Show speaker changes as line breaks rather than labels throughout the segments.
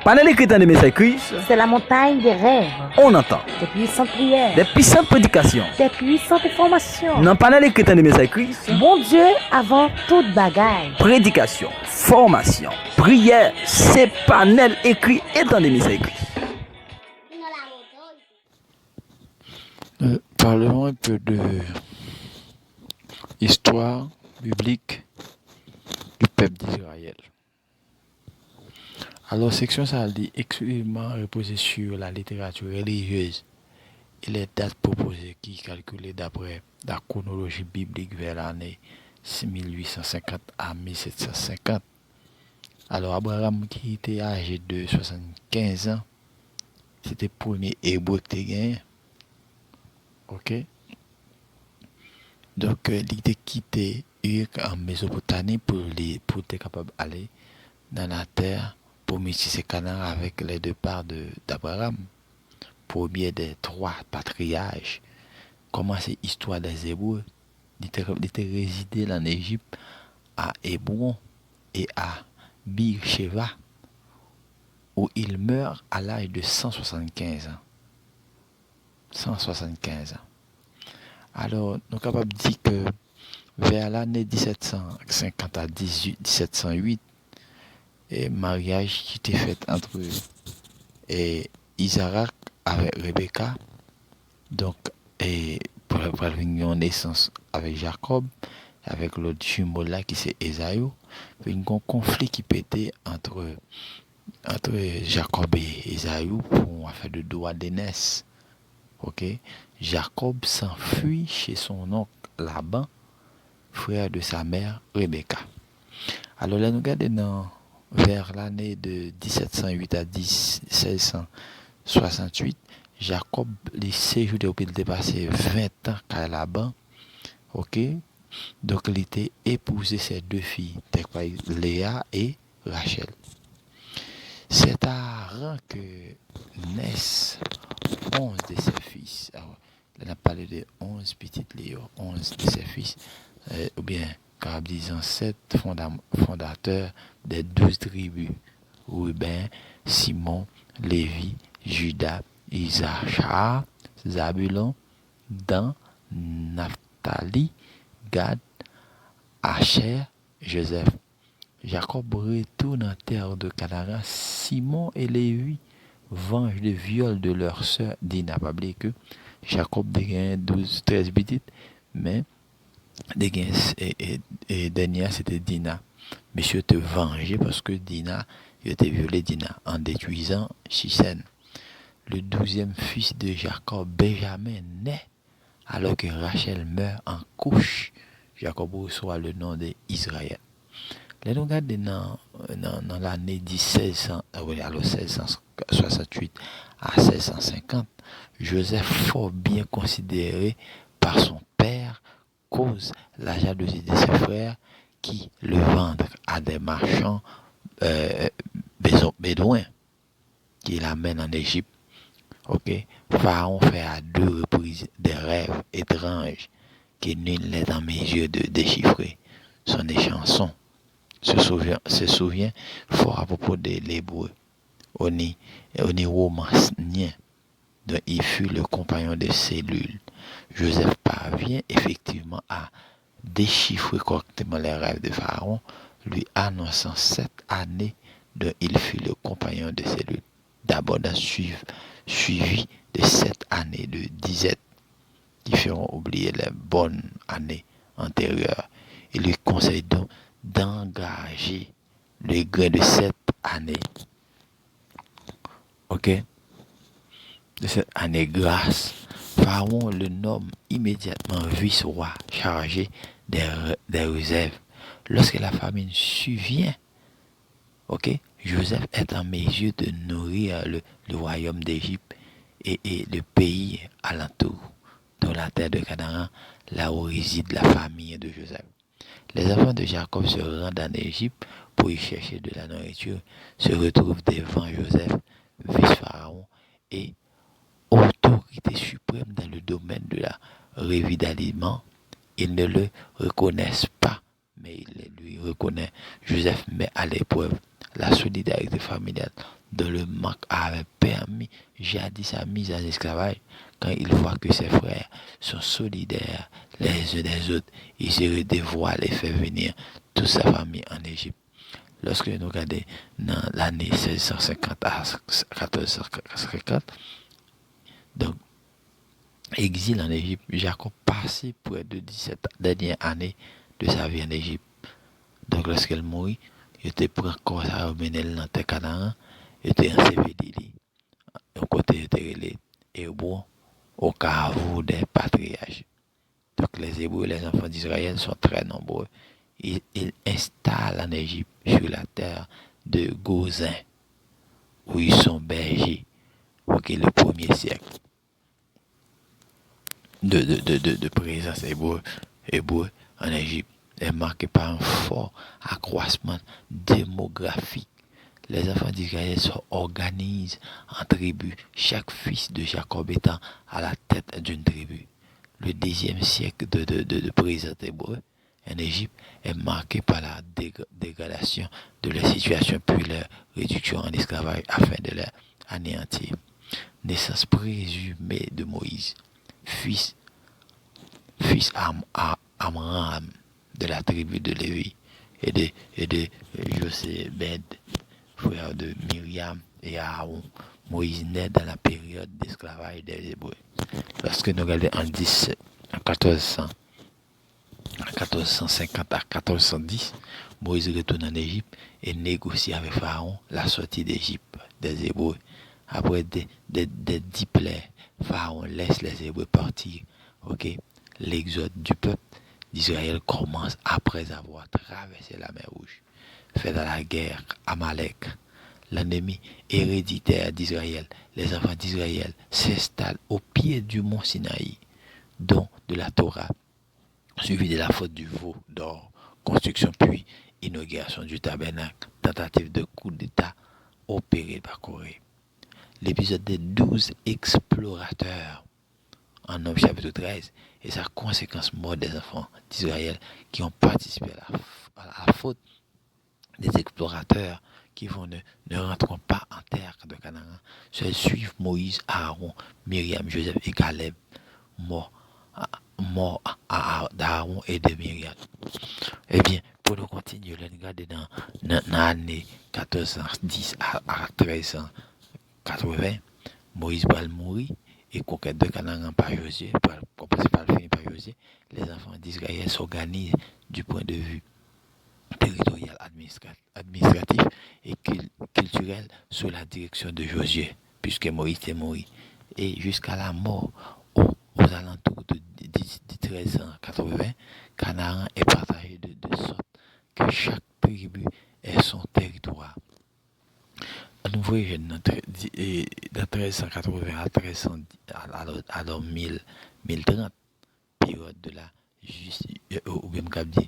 Pendant l'écriture des messages Christ,
C'est la montagne des rêves,
on entend
des puissantes prières,
des puissantes prédications.
des puissantes formations.
Dans pendant l'écriture des messages Christ,
Bon Dieu avant toute bagaille.
prédication, formation, prière, c'est panel écrit et dans des messages Christ.
Parlons un peu de histoire biblique du peuple d'Israël. Alors, section ça dit exclusivement reposée sur la littérature religieuse et les dates proposées qui calculées d'après la chronologie biblique vers l'année 6850 à 1750. Alors, Abraham qui était âgé de 75 ans, c'était le premier hébreu que tu gagné. Ok? Donc, il était quitté Ur en Mésopotamie pour être capable d'aller dans la terre pour métisser Canaan avec les deux parts d'Abraham. Premier des trois patriarches. Comment c'est l'histoire des Hébreux? Il était résidé en Égypte à Hébron et à Beersheba où il meurt à l'âge de 175 ans. 175 ans. Alors, nous sommes capables de dire que vers l'année 1750 à 1708, et mariage qui était fait entre Isaac avec Rebecca, donc et pour une naissance avec Jacob, avec l'autre jumeau là qui c'est Esaü, il y a un conflit qui pétait entre Jacob et Esaü pour affaire de droit d'aînesse. Ok, Jacob s'enfuit chez son oncle Laban, frère de sa mère Rebecca. Alors là, nous regardons vers l'année de 1708 à 1668, Jacob, les séjours de il était passé 20 ans à Laban. Ok, donc il était épousé ses deux filles, Léa et Rachel. C'est à Haran que naissent 11 de ses fils. Alors, on a parlé de 11 petites Léo, 11 de ses fils, ou bien, quand disant 7 fondateurs des 12 tribus. Ruben, Simon, Lévi, Judas, Issachar, Zabulon, Dan, Naphtali, Gad, Asher, Joseph. Jacob retourne en terre de Canaan. Simon et Lévi vengent le viol de leur sœur Dina. Pas oublier que Jacob dégaine 12-13 petites, mais dégaine et dernière c'était Dina. Monsieur te venger parce que Dina, il était violé Dina en détruisant Sicène. Le 12e fils de Jacob, Benjamin, naît alors que Rachel meurt en couche. Jacob reçoit le nom d'Israël. Là, nous regardons dans l'année 1668 à 1650, Joseph, fort bien considéré par son père, cause la jalousie de ses frères qui le vendent à des marchands bédouins qui l'amènent en Égypte. Ok, Pharaon fait à 2 reprises des rêves étranges qui nul n'est en mesure de déchiffrer. Sont des chansons. Se souvient fort à propos de l'hébreu. On y romancien, dont il fut le compagnon de cellule. Joseph parvient effectivement à déchiffrer correctement les rêves de Pharaon, lui annonçant 7 années dont il fut le compagnon de cellule. D'abord suivi de 7 années de disette qui feront oublier les bonnes années antérieures. Il lui conseille donc d'engager le grain de 7 années. Ok? De cette année grâce, Pharaon le nomme immédiatement vice-roi chargé des réserves. Lorsque la famine survient, ok, Joseph est en mesure de nourrir le royaume d'Égypte et le pays alentour, dans la terre de Canaan, là où réside la famille de Joseph. Les enfants de Jacob se rendent en Égypte pour y chercher de la nourriture, se retrouvent devant Joseph, vice-pharaon, et autorité suprême dans le domaine de la revitalisation. Ils ne le reconnaissent pas, mais ils lui reconnaissent. Joseph met à l'épreuve la solidarité familiale dont le manque avait permis jadis sa mise en esclavage, quand il voit que ses frères sont solidaires les uns des autres, il se redévoile et fait venir toute sa famille en Égypte. Lorsque nous regardons dans l'année 1650 à 1450, donc, exil en Égypte, Jacob passé près de 17 dernières années de sa vie en Égypte. Donc, lorsqu'elle mourit, il était pris corps à revenir dans le Canaan, il était enseveli. Donc, côté, il était relé Hébreu au caveau des patriarches. Donc, les Hébreux, les enfants d'Israël sont très nombreux. Ils installent en Égypte, sur la terre de Gozin, où ils sont bergers, ok, le premier siècle de présence hébreu en Égypte est marqué par un fort accroissement démographique. Les enfants d'Israël se organisent en tribus, chaque fils de Jacob étant à la tête d'une tribu. Le 10e siècle de présence hébreu en Égypte est marqué par la dégradation de leur situation puis leur réduction en esclavage afin de les anéantir. Naissance présumée de Moïse, fils Amram de la tribu de Lévi et de Josébed, frère de Myriam et Aaron. Moïse naît dans la période d'esclavage des Hébreux. Lorsque nous regardons en 1450 à 1410, Moïse retourne en Égypte et négocie avec Pharaon la sortie d'Égypte des Hébreux. Après des 10 plaies, Pharaon laisse les Hébreux partir. Ok, l'exode du peuple d'Israël commence après avoir traversé la mer Rouge. Fait dans la guerre Amalek, l'ennemi héréditaire d'Israël, les enfants d'Israël s'installent au pied du mont Sinaï, dont de la Torah, suivi de la faute du veau d'or, construction puis inauguration du tabernacle, tentative de coup d'État opérée par Corée. L'épisode des 12 explorateurs en Nombre chapitre 13 et sa conséquence mort des enfants d'Israël qui ont participé à la faute des explorateurs qui ne rentreront pas en terre de Canaan. Seuls suivent Moïse, Aaron, Myriam, Joseph et Caleb, morts d'Aaron et de Myriam. Eh bien, pour nous continuer, nous regarder dans l'année 1410 à 1380, Moïse va mourir et conquête de Canaan par Josué, commencer par le finir par Josué, les enfants d'Israël s'organisent du point de vue territorial, administratif et culturel sous la direction de Josué, puisque Moïse est mort. Et jusqu'à la mort, aux alentours de 1380, Canaan est partagé de sorte que chaque tribu ait son territoire. Nous voyons de 1380 à 1310, alors 1030, période de la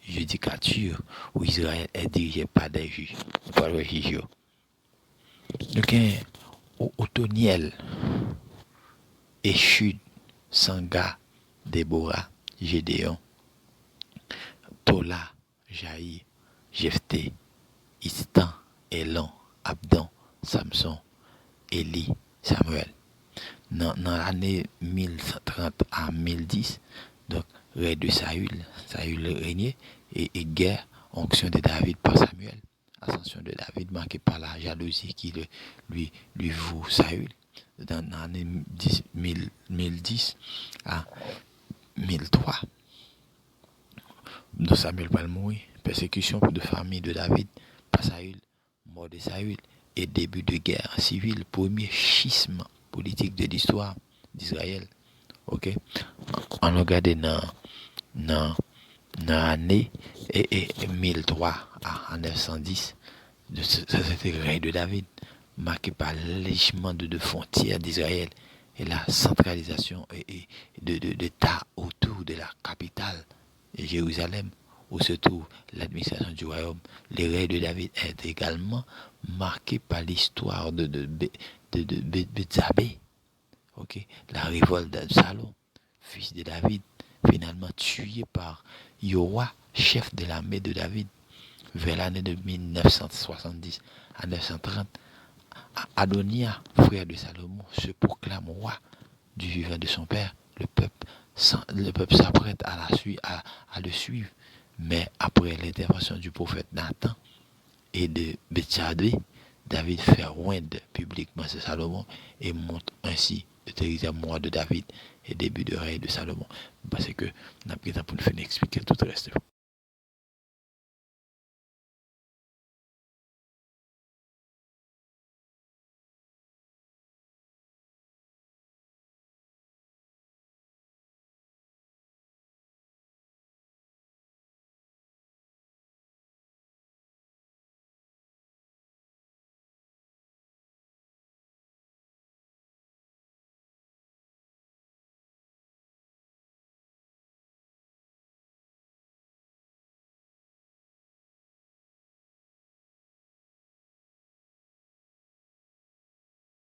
judicature où Israël est dirigé par des juges, par les juges. Donc, Othoniel, Échud, Sanga, Déborah, Gédéon, Tola, Jaïr, Jephthé, Istan, Elon, Abdon, Samson, Élie, Samuel. Dans l'année 1130 à 1010, donc, règne de Saül régnait et guerre, onction de David par Samuel. Ascension de David marquée par la jalousie qui lui vaut Saül. Dans l'année 1010 à 1003. Donc Samuel va mourir. Persécution de famille de David par Saül, mort de Saül et début de guerre civile, premier schisme politique de l'histoire d'Israël. Ok, on regarde dans l'année 1003 à 910, c'était le règne de David, marqué par l'allègement de frontières d'Israël et la centralisation d'État autour de la capitale, Jérusalem, où se trouve l'administration du royaume. Le règne de David est également marqué par l'histoire de Bézabé. Ok, la révolte d'Absalom, fils de David, finalement tué par Yoa, chef de l'armée de David, vers l'année de 1970 à 930, Adonia, frère de Salomon, se proclame roi du vivant de son père. Le peuple s'apprête à le suivre. Mais après l'intervention du prophète Nathan et de Bethsabée, David fait oindre publiquement ce Salomon et montre ainsi le terrible roi de David et début de règne de Salomon. Parce que nous avons pour nous expliquer tout le reste.